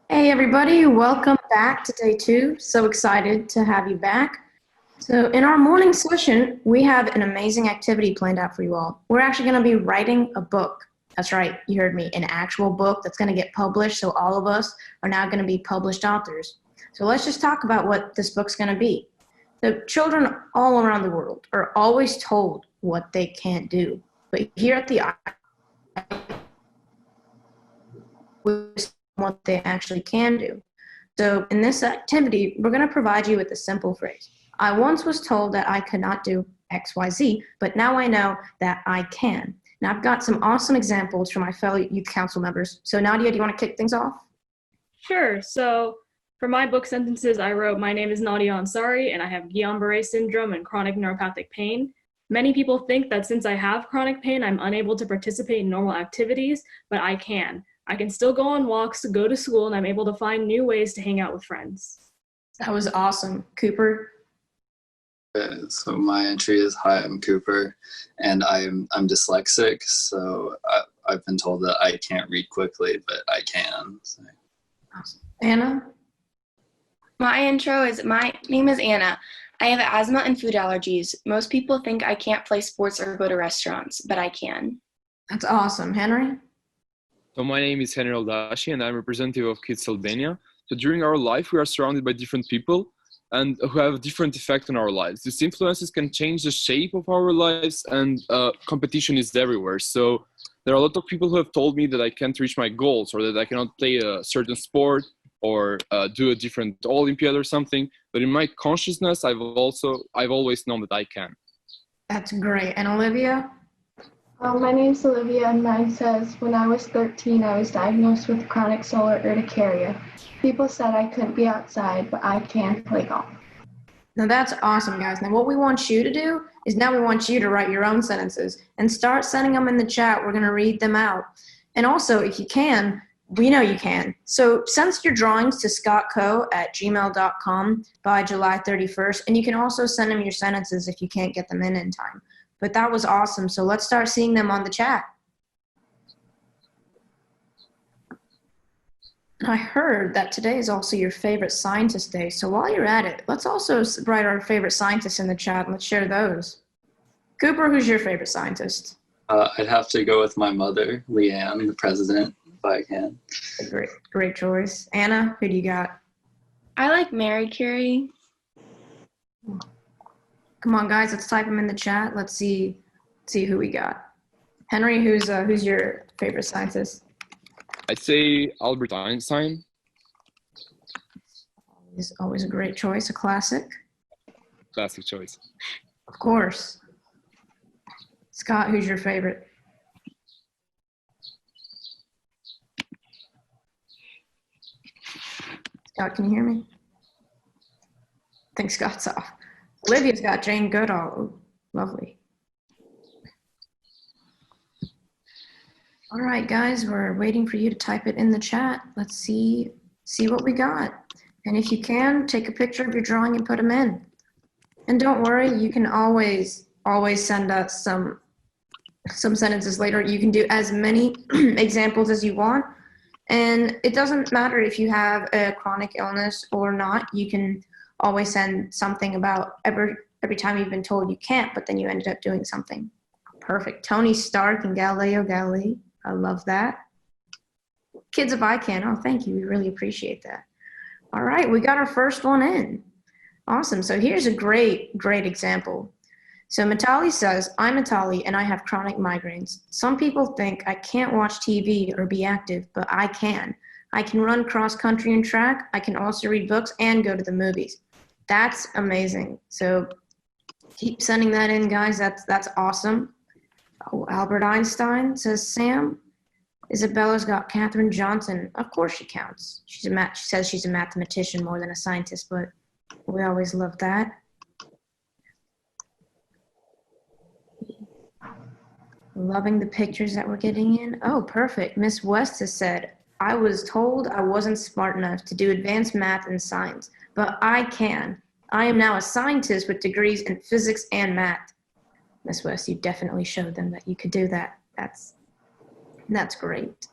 Hey everybody, welcome back to day two. So excited to have you back. So in our morning session, we have an amazing activity planned out for you all. We're actually going to be writing a book. That's right, you heard me, an actual book that's going to get published. So all of us are now going to be published authors. So let's just talk about what this book's going to be. The children all around the world are always told what they can't do. But here at the what they actually can do. So in this activity, we're going to provide you with a simple phrase. I once was told that I could not do XYZ, but now I know that I can. Now I've got some awesome examples from my fellow youth council members. So Nadia, do you want to kick things off? Sure. So for my book sentences, I wrote, "My name is Nadia Ansari, and I have Guillain-Barré syndrome and chronic neuropathic pain. Many people think that since I have chronic pain, I'm unable to participate in normal activities, but I can. I can still go on walks, go to school, and I'm able to find new ways to hang out with friends." That was awesome. Cooper? So my entry is, hi, I'm Cooper, and I'm dyslexic, so I've been told that I can't read quickly, but I can. So. Awesome. Anna? My name is Anna. I have asthma and food allergies. Most people think I can't play sports or go to restaurants, but I can. That's awesome. Henry? So my name is Henry Aldashi and I'm representative of Kids Albania. So during our life, we are surrounded by different people and who have different effect on our lives. These influences can change the shape of our lives, and competition is everywhere. So there are a lot of people who have told me that I can't reach my goals, or that I cannot play a certain sport, or do a different Olympiad or something. But in my consciousness, I've always known that I can. That's great. And Olivia? My name's Olivia, and mine says, when I was 13, I was diagnosed with chronic solar urticaria. People said I couldn't be outside, but I can play golf. Now that's awesome, guys. Now what we want you to do is now we want you to write your own sentences and start sending them in the chat. We're going to read them out. And also, if you can, we know you can. So send your drawings to scottco@gmail.com by July 31st. And you can also send them your sentences if you can't get them in time. But that was awesome. So let's start seeing them on the chat. I heard that today is also your favorite scientist day. So while you're at it, let's also write our favorite scientists in the chat and let's share those. Cooper, who's your favorite scientist? I'd have to go with my mother, Leanne, the president, if I can. Great choice. Anna, who do you got? I like Mary Curie. Come on, guys, let's type them in the chat. Let's see who we got. Henry, who's your favorite scientist? I'd say Albert Einstein. Always a great choice, a classic. Classic choice. Of course. Scott, who's your favorite? Scott, can you hear me? I think Scott's off. Olivia's got Jane Goodall. Ooh, lovely. All right, guys, we're waiting for you to type it in the chat. Let's see what we got. And if you can, take a picture of your drawing and put them in. And don't worry, you can always send us some sentences later. You can do as many examples as you want. And it doesn't matter if you have a chronic illness or not. You can always send something about every time you've been told you can't, but then you ended up doing something. Perfect. Tony Stark and Galileo Galilei. I love that. Kids of iCAN. Oh, thank you. We really appreciate that. All right, we got our first one in. Awesome. So here's a great example. So Matali says, I'm Matali and I have chronic migraines. Some people think I can't watch TV or be active, but I can. I can run cross country and track. I can also read books and go to the movies. That's amazing. So keep sending that in, guys. That's awesome. Oh, Albert Einstein, says Sam. Isabella's got Katherine Johnson. Of course she counts. She says she's a mathematician more than a scientist, but we always love that. Loving the pictures that we're getting in. Oh, perfect. Miss West has said, I was told I wasn't smart enough to do advanced math and science, but I can. I am now a scientist with degrees in physics and math. Miss West, you definitely showed them that you could do that. That's great.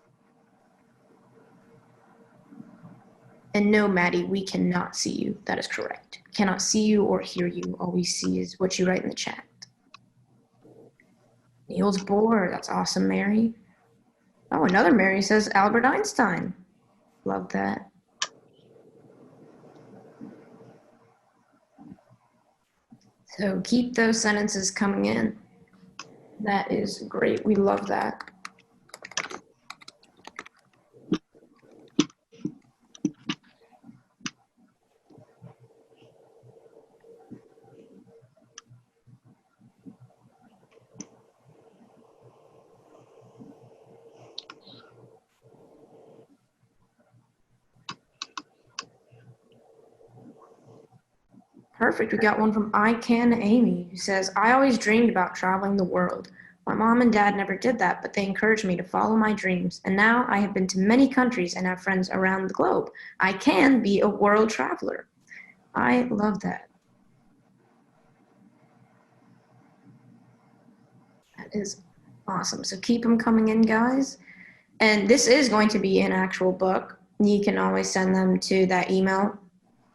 And no, Maddie, we cannot see you. That is correct. Cannot see you or hear you. All we see is what you write in the chat. Niels Bohr, that's awesome, Mary. Oh, another Mary says Albert Einstein. Love that. So keep those sentences coming in. That is great. We love that. Perfect. We got one from iCAN Amy, who says, I always dreamed about traveling the world. My mom and dad never did that, but they encouraged me to follow my dreams. And now I have been to many countries and have friends around the globe. I can be a world traveler. I love that. That is awesome. So keep them coming in, guys. And this is going to be an actual book. You can always send them to that email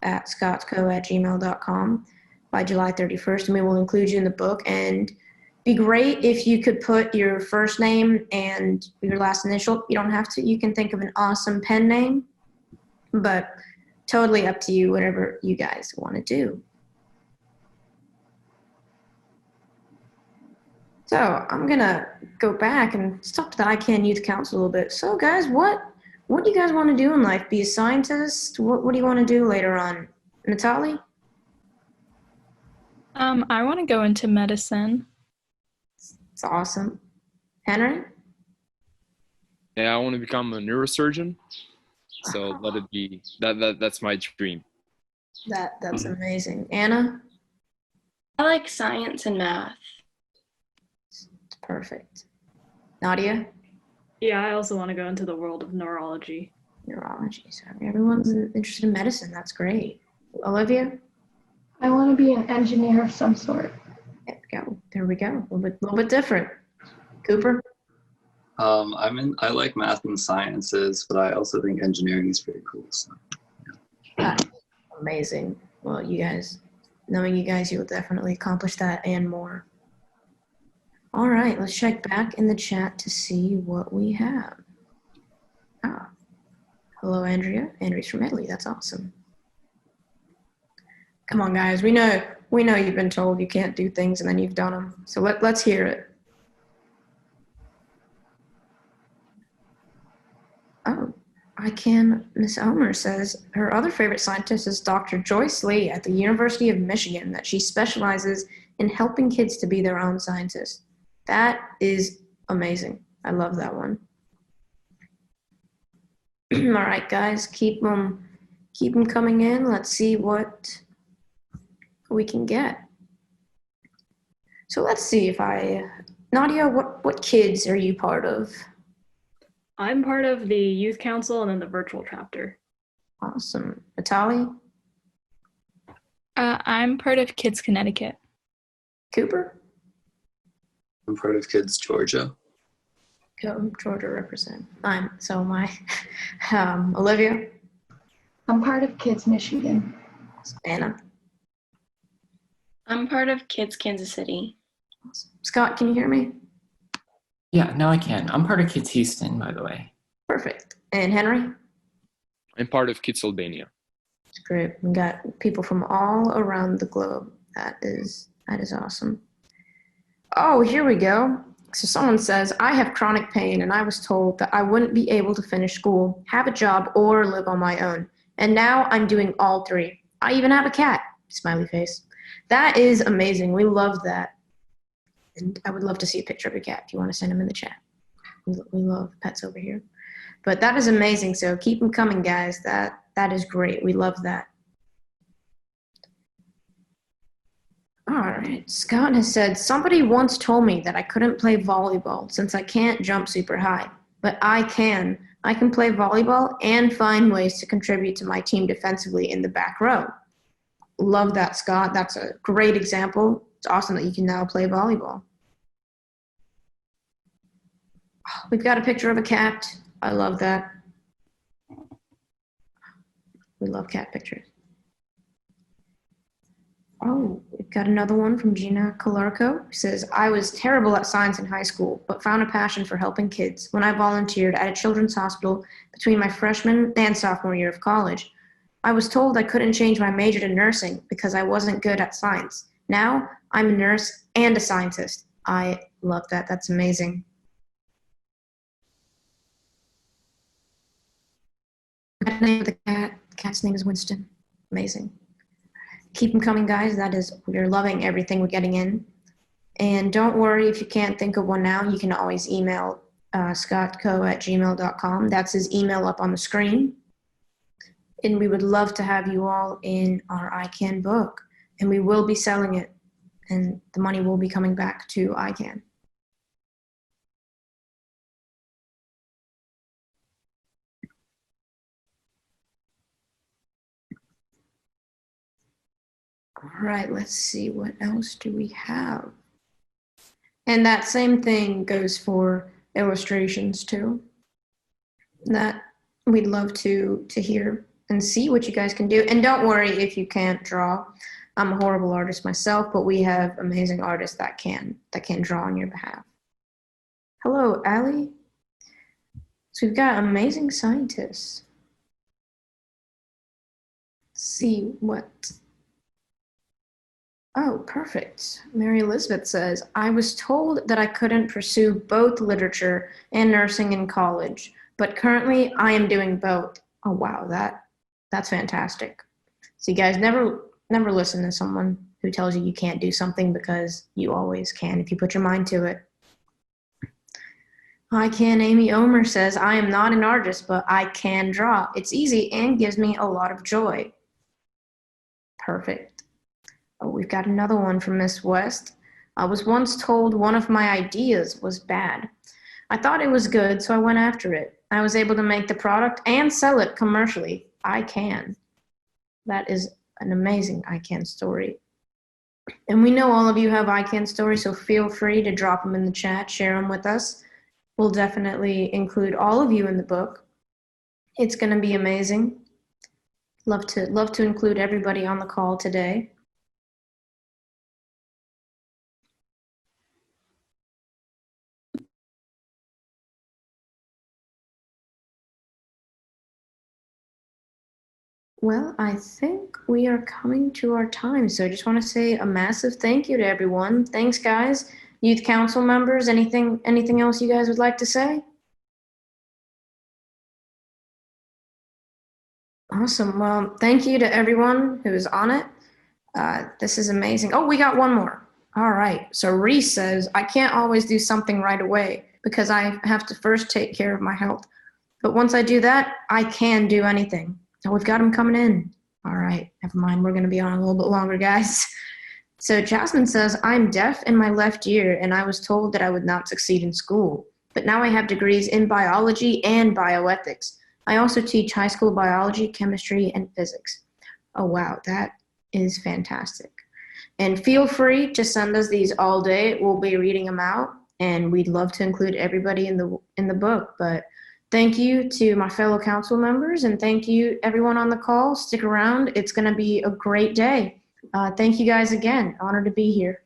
at scottsco@gmail.com by July 31st, and we will include you in the book. And be great if you could put your first name and your last initial. You don't have to. You can think of an awesome pen name, but totally up to you, whatever you guys want to do. So I'm going to go back and talk to the iCAN Youth Council a little bit. So guys, what do you guys want to do in life? Be a scientist? What do you want to do later on? Natalie? I want to go into medicine. It's awesome. Henry? Yeah, I want to become a neurosurgeon. So let it be that's my dream. That's amazing. Anna? I like science and math. Perfect. Nadia? Yeah, I also want to go into the world of neurology. Neurology. So everyone's interested in medicine. That's great. Olivia? I want to be an engineer of some sort. There we go. A little bit different. Cooper? I like math and sciences, but I also think engineering is pretty cool. So. Amazing. Well, knowing you guys, you will definitely accomplish that and more. All right, let's check back in the chat to see what we have. Hello, Andrea. Andrea's from Italy. That's awesome. Come on, guys. We know you've been told you can't do things and then you've done them. So let's hear it. Oh, Miss Omer says her other favorite scientist is Dr. Joyce Lee at the University of Michigan, that she specializes in helping kids to be their own scientists. That is amazing. I love that one. All right, guys, keep them coming in. Let's see what we can get. So let's see if Nadia, what kids are you part of? I'm part of the youth council and then the virtual chapter. Awesome. Natalie? I'm part of Kids Connecticut. Cooper? I'm part of Kids Georgia. Go Georgia represent. So am I. Olivia? I'm part of Kids Michigan. Anna? I'm part of Kids Kansas City. Awesome. Scott, can you hear me? Yeah, now I can. I'm part of Kids Houston, by the way. Perfect. And Henry? I'm part of Kids Albania. That's great. We got people from all around the globe. That is awesome. Oh, here we go. So someone says, I have chronic pain and I was told that I wouldn't be able to finish school, have a job, or live on my own. And now I'm doing all three. I even have a cat. Smiley face. That is amazing. We love that. And I would love to see a picture of your cat if you want to send them in the chat. We love pets over here. But that is amazing. So keep them coming, guys. That is great. We love that. All right. Scott has said, somebody once told me that I couldn't play volleyball since I can't jump super high, but I can. I can play volleyball and find ways to contribute to my team defensively in the back row. Love that, Scott. That's a great example. It's awesome that you can now play volleyball. We've got a picture of a cat. I love that. We love cat pictures. Oh, we've got another one from Gina Kalarko, who says, I was terrible at science in high school, but found a passion for helping kids when I volunteered at a children's hospital between my freshman and sophomore year of college. I was told I couldn't change my major to nursing because I wasn't good at science. Now I'm a nurse and a scientist. I love that. That's amazing. The name of the cat. The cat's name is Winston. Amazing. Keep them coming, guys. We're loving everything we're getting in. And don't worry if you can't think of one now. You can always email scottco@gmail.com. That's his email up on the screen. And we would love to have you all in our iCAN book. And we will be selling it. And the money will be coming back to iCAN. All right, let's see, what else do we have? And that same thing goes for illustrations too. That we'd love to hear and see what you guys can do. And don't worry if you can't draw. I'm a horrible artist myself, but we have amazing artists that can draw on your behalf. Hello, Allie. So we've got amazing scientists. Let's see what. Oh, perfect. Mary Elizabeth says, I was told that I couldn't pursue both literature and nursing in college, but currently I am doing both. Oh, wow, that's fantastic. So you guys never listen to someone who tells you you can't do something, because you always can if you put your mind to it. iCAN Amy Omer says, I am not an artist, but I can draw. It's easy and gives me a lot of joy. Perfect. Oh, we've got another one from Miss West. I was once told one of my ideas was bad. I thought it was good, so I went after it. I was able to make the product and sell it commercially. I can. That is an amazing iCAN story. And we know all of you have iCAN stories, so feel free to drop them in the chat, share them with us. We'll definitely include all of you in the book. It's going to be amazing. Love to include everybody on the call today. Well, I think we are coming to our time, so I just want to say a massive thank you to everyone. Thanks, guys. Youth Council members, anything else you guys would like to say? Awesome. Well, thank you to everyone who is on it. This is amazing. Oh, we got one more. All right. So Reese says, I can't always do something right away because I have to first take care of my health. But once I do that, I can do anything. Oh, we've got them coming in. All right, never mind. We're going to be on a little bit longer, guys. So Jasmine says, I'm deaf in my left ear, and I was told that I would not succeed in school. But now I have degrees in biology and bioethics. I also teach high school biology, chemistry, and physics. Oh, wow, that is fantastic. And feel free to send us these all day. We'll be reading them out, and we'd love to include everybody in the book. But thank you to my fellow council members, and thank you everyone on the call. Stick around. It's going to be a great day. Thank you guys again. Honored to be here.